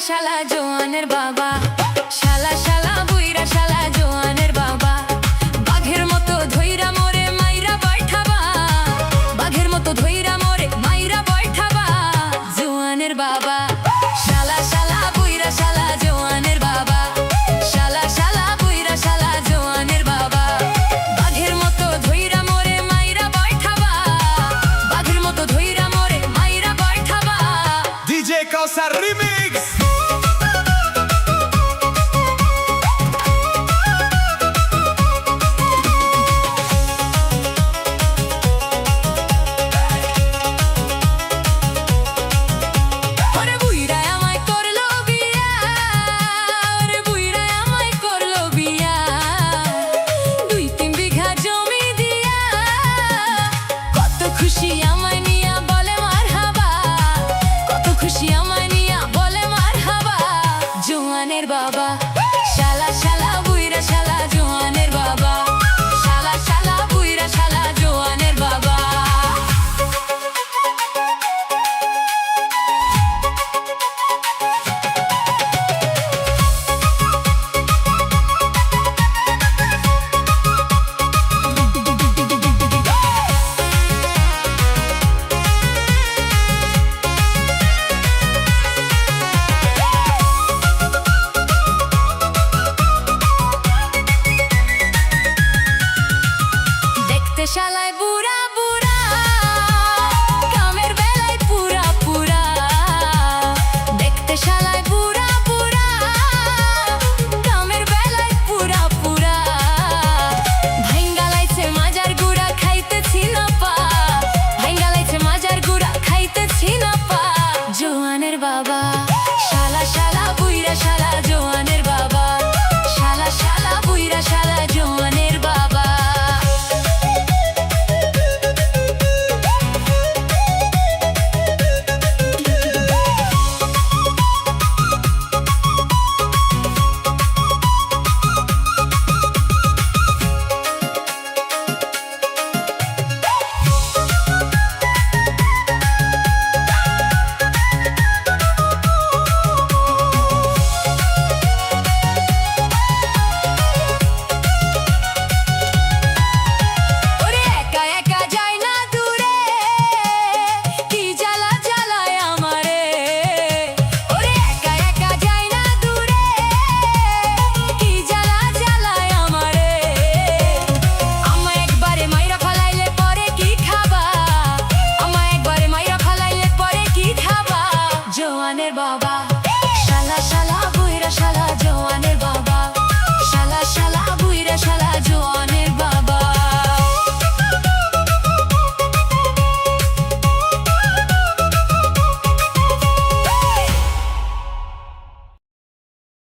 শালা জোয়ানের বাবা, শালা শালা বুইরা শালা জোয়ানের বাবা। বাঘের মতো ধইরা মোরে মাইরা বৈঠাবা, বাঘের মতো ধইরা মোরে মাইরা বৈঠাবা। জোয়ানের বাবা, শালা শালা বুইরা শালা জোয়ানের বাবা, শালা শালা বুইরা শালা জোয়ানের বাবা। বাঘের মতো ধইরা মোরে মাইরা বৈঠাবা, বাঘের মতো ধইরা মোরে মাইরা বৈঠাবা। DJ Kausar Remix. খুশি আমায় নিয়া বলে মারহাবা, কত খুশি আমায় নিয়া বলে মারহাবা। জোয়ানের বাবা, শালা শালা বুইরা শালা জোয়ানের বাবা, শালা শালা বুইরা শালা জোয়ানের বাবা। শালায়